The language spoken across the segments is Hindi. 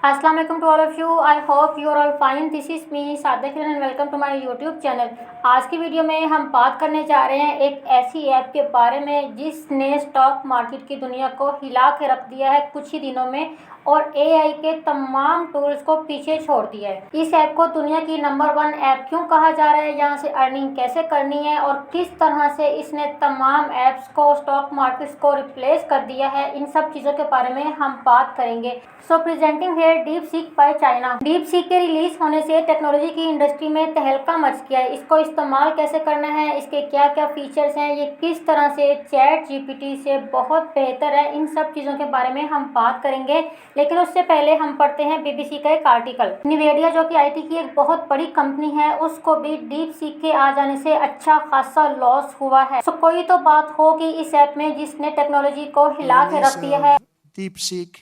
अस्सलाम वालेकुम to all of you. I hope you are all fine. This is me Sadiq and welcome to my YouTube channel. आज की वीडियो में हम बात करने जा रहे हैं एक ऐसी ऐप के बारे में जिसने स्टॉक मार्केट की दुनिया को हिला के रख दिया है कुछ ही दिनों में और एआई के तमाम टूल्स को पीछे छोड़ दिया है। इस ऐप को दुनिया की नंबर 1 ऐप क्यों कहा जा रहा है, यहाँ से अर्निंग कैसे करनी है और किस तरह से इसने तमाम ऐप्स को, स्टॉक मार्केट्स को रिप्लेस कर दिया है, इन सब चीज़ों के बारे में हम बात करेंगे। So presenting here DeepSeek by China. DeepSeek के रिलीज होने से टेक्नोलॉजी की इंडस्ट्री में तहलका मच गया है। इसको इस्तेमाल कैसे करना है, इसके क्या क्या फीचर्स हैं, ये किस तरह से चैट जीपीटी से बहुत बेहतर है, इन सब चीज़ों के बारे में हम बात करेंगे। लेकिन उससे पहले हम पढ़ते हैं बीबीसी का एक आर्टिकल। निवेडिया जो कि आईटी की एक बहुत बड़ी कंपनी है, उसको भी डीप सीक के आ जाने से अच्छा खासा लॉस हुआ है। सो कोई तो बात होगी इस ऐप में जिसने टेक्नोलॉजी को हिला के रख दिया है। DeepSeek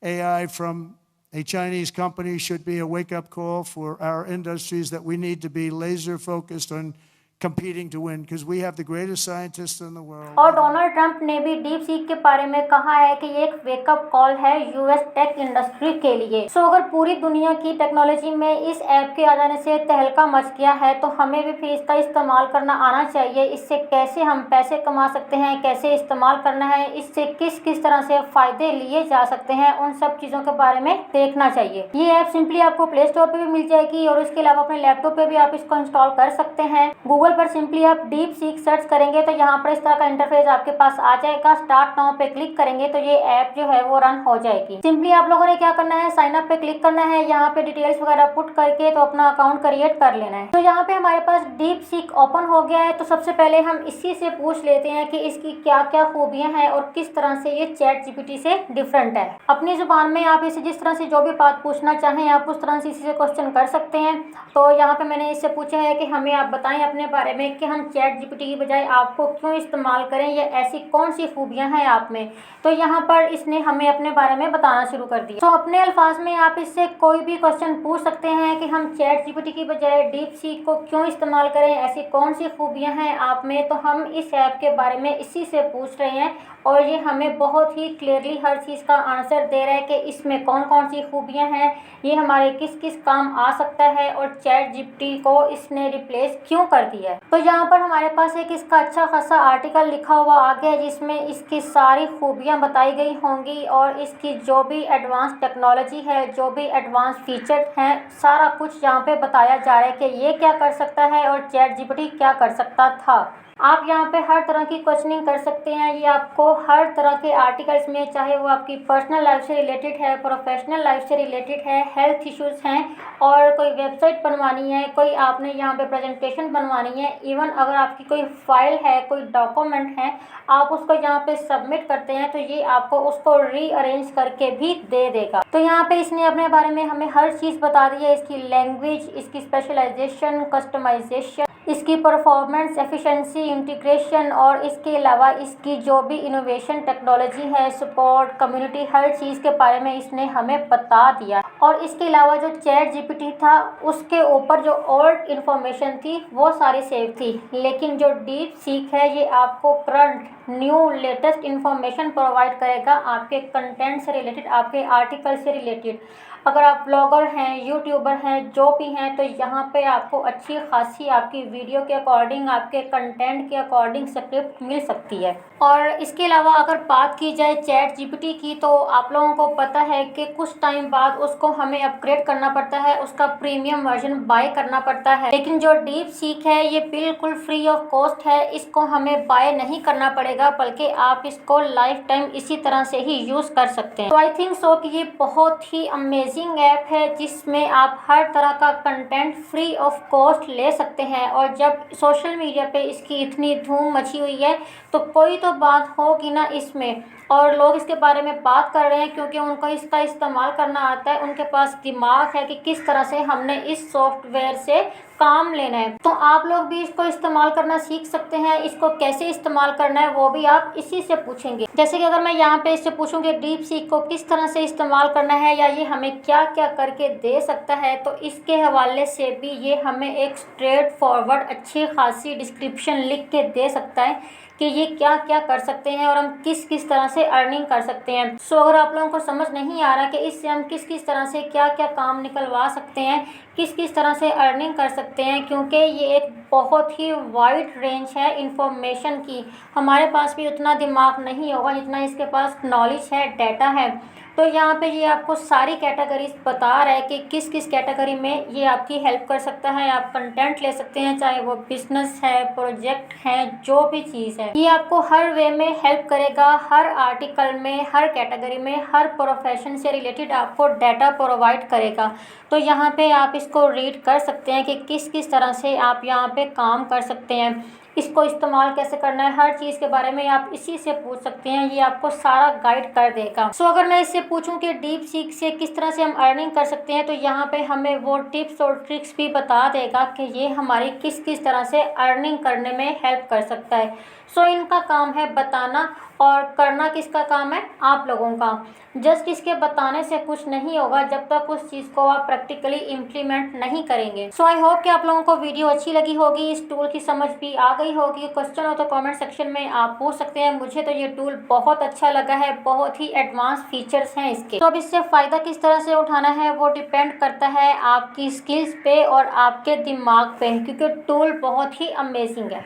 AI from a Chinese company should be a wake-up call for our industries that we need to be laser focused on competing to win because we have the greatest scientists in the world. और डोनाल्ड ट्रंप ने भी डीप सीक के बारे में कहा है कि ये एक वेकअप कॉल है यूएस टेक इंडस्ट्री के लिए। सो अगर पूरी दुनिया की टेक्नोलॉजी में इस ऐप के आ जाने से तहलका मच गया है तो हमें भी फिर इसका इस्तेमाल करना आना चाहिए। इससे कैसे हम पैसे कमा सकते हैं, कैसे इस्तेमाल करना है, इससे किस किस तरह से फ़ायदे लिए जा सकते हैं, उन सब चीज़ों के बारे में देखना चाहिए। ये ऐप सिंपली आपको प्ले स्टोर पर भी मिल जाएगी और उसके अलावा अपने लैपटॉप पर भी आप इसको इंस्टॉल कर सकते हैं। गूगल पर सिंपली आप डीप सीक सर्च करेंगे तो यहाँ पर इस तरह का इंटरफेस आपके पास आ जाएगा। स्टार्ट नाउ पे क्लिक करेंगे तो ये ऐप जो है वो रन हो जाएगी। सिंपली आप लोगों ने क्या करना है, साइन अप पे क्लिक करना है, यहाँ पे डिटेल्स वगैरह पुट करके तो अपना अकाउंट क्रिएट कर लेना है। तो यहाँ पे हमारे पास डीप सीक ओपन हो गया है। तो सबसे पहले हम इसी से पूछ लेते हैं कि इसकी क्या क्या खूबियाँ हैं और किस तरह से ये चैट जीपीटी से डिफरेंट है। अपनी जुबान में आप इसे जिस तरह से जो भी बात पूछना चाहें आप उस तरह से इसी से क्वेश्चन कर सकते हैं। तो यहाँ पे मैंने इससे पूछा है कि हमें आप बताएं अपने बारे में कि हम चैट जीपीटी की बजाय आपको क्यों इस्तेमाल करें, या ऐसी कौन सी खूबियां हैं आप में। तो यहाँ पर इसने हमें अपने बारे में बताना शुरू कर दिया। तो अपने अल्फाज में आप इससे कोई भी क्वेश्चन पूछ सकते हैं कि हम चैट जीपीटी की बजाय डीप सीक को क्यों इस्तेमाल करें, ऐसी कौन सी खूबियां हैं आप में। तो हम इस ऐप के बारे में इसी से पूछ रहे हैं और ये हमें बहुत ही क्लियरली हर चीज़ का आंसर दे रहा है कि इसमें कौन कौन सी खूबियां हैं, ये हमारे किस किस काम आ सकता है और चैट जीपीटी को इसने रिप्लेस क्यों कर दिया है। तो यहाँ पर हमारे पास एक इसका अच्छा खासा आर्टिकल लिखा हुआ आ गया है जिसमें इसकी सारी खूबियाँ बताई गई होंगी और इसकी जो भी एडवांस टेक्नोलॉजी है, जो भी एडवांस फीचर हैं, सारा कुछ यहाँ पे बताया जा रहा है कि ये क्या कर सकता है और चैट जीपीटी क्या कर सकता था। आप यहाँ पे हर तरह की क्वेश्चनिंग कर सकते हैं। ये आपको हर तरह के आर्टिकल्स में, चाहे वो आपकी पर्सनल लाइफ से रिलेटेड है, प्रोफेशनल लाइफ से रिलेटेड है, हेल्थ इश्यूज़ हैं और कोई वेबसाइट बनवानी है, कोई आपने यहाँ पे प्रेजेंटेशन बनवानी है, इवन अगर आपकी कोई फाइल है, कोई डॉक्यूमेंट है, आप उसको यहाँ पे सबमिट करते हैं तो ये आपको उसको रीअरेंज करके भी दे देगा। तो यहाँ पे इसने अपने बारे में हमें हर चीज़ बता दी है, इसकी लैंग्वेज, इसकी स्पेशलाइजेशन, कस्टमाइजेशन, इसकी परफॉर्मेंस, एफिशिएंसी, इंटीग्रेशन और इसके अलावा इसकी जो भी इनोवेशन टेक्नोलॉजी है, सपोर्ट, कम्युनिटी, हर चीज़ के बारे में इसने हमें बता दिया। और इसके अलावा जो चैट जीपीटी था उसके ऊपर जो ओल्ड इन्फॉर्मेशन थी वो सारी सेव थी, लेकिन जो डीप सीक है ये आपको current new latest information provide करेगा आपके कंटेंट से रिलेटेड, आपके आर्टिकल से रिलेटेड। अगर आप ब्लॉगर हैं, यूट्यूबर हैं, जो भी हैं, तो यहाँ पे आपको अच्छी खासी आपकी वीडियो के अकॉर्डिंग, आपके कंटेंट के अकॉर्डिंग स्क्रिप्ट मिल सकती है। और इसके अलावा अगर बात की जाए चैट जीपीटी की तो आप लोगों को पता है कि कुछ टाइम बाद उसको हमें अपग्रेड करना पड़ता है, उसका प्रीमियम वर्जन बाय करना पड़ता है। लेकिन जो डीप सीक है ये बिल्कुल फ्री ऑफ कॉस्ट है, इसको हमें बाय नहीं करना पड़ेगा, बल्कि आप इसको लाइफ टाइम इसी तरह से ही यूज़ कर सकते हैं। तो आई थिंक सो कि ये बहुत ही अमेजिंग ऐप है जिसमें आप हर तरह का कंटेंट फ्री ऑफ कॉस्ट ले सकते हैं। और जब सोशल मीडिया पे इसकी इतनी धूम मची हुई है तो कोई तो बात होगी ना इसमें, और लोग इसके बारे में बात कर रहे हैं क्योंकि उनको इसका इस्तेमाल करना आता है, उनके पास दिमाग है कि किस तरह से हमने इस सॉफ्टवेयर से काम लेना है। तो आप लोग भी इसको इस्तेमाल करना सीख सकते हैं। इसको कैसे इस्तेमाल करना है वो भी आप इसी से पूछेंगे। जैसे कि अगर मैं यहाँ पे इससे पूछूंगी डीप सीक को किस तरह से इस्तेमाल करना है या ये हमें क्या क्या करके दे सकता है, तो इसके हवाले से भी ये हमें एक स्ट्रेट फॉरवर्ड अच्छी खासी डिस्क्रिप्शन लिख के दे सकता है कि ये क्या क्या कर सकते हैं और हम किस किस तरह से अर्निंग कर सकते हैं। सो अगर आप लोगों को समझ नहीं आ रहा कि इससे हम किस किस तरह से क्या क्या काम निकलवा सकते हैं, किस किस तरह से अर्निंग कर सकते हैं, क्योंकि ये एक बहुत ही वाइड रेंज है इंफॉर्मेशन की। हमारे पास भी उतना दिमाग नहीं होगा जितना इसके पास नॉलेज है, डाटा है। तो यहाँ पे ये आपको सारी कैटेगरीज बता रहा है कि किस किस कैटेगरी में ये आपकी हेल्प कर सकता है। आप कंटेंट ले सकते हैं, चाहे वो बिजनेस है, प्रोजेक्ट है, जो भी चीज़ है, ये आपको हर वे में हेल्प करेगा। हर आर्टिकल में, हर कैटेगरी में, हर प्रोफेशन से रिलेटेड आपको डाटा प्रोवाइड करेगा। तो यहाँ पे आप इसको रीड कर सकते हैं कि किस किस तरह से आप यहाँ पे काम कर सकते हैं, इसको इस्तेमाल कैसे करना है, हर चीज़ के बारे में आप इसी से पूछ सकते हैं। ये आपको सारा गाइड कर देगा। सो अगर मैं इससे पूछूं कि डीप सीक से किस तरह से हम अर्निंग कर सकते हैं, तो यहाँ पे हमें वो टिप्स और ट्रिक्स भी बता देगा कि ये हमारी किस किस तरह से अर्निंग करने में हेल्प कर सकता है। सो इनका काम है बताना, और करना किसका काम है? आप लोगों का। जस्ट इसके बताने से कुछ नहीं होगा जब तक उस चीज़ को आप प्रैक्टिकली इम्प्लीमेंट नहीं करेंगे। सो आई होप कि आप लोगों को वीडियो अच्छी लगी होगी, इस टूल की समझ भी आ गई होगी। क्वेश्चन हो तो कमेंट सेक्शन में आप पूछ सकते हैं। मुझे तो ये टूल बहुत अच्छा लगा है, बहुत ही एडवांस फीचर्स हैं इसके। तो अब इससे फ़ायदा किस तरह से उठाना है वो डिपेंड करता है आपकी स्किल्स पे और आपके दिमाग पे, क्योंकि टूल बहुत ही अमेजिंग है।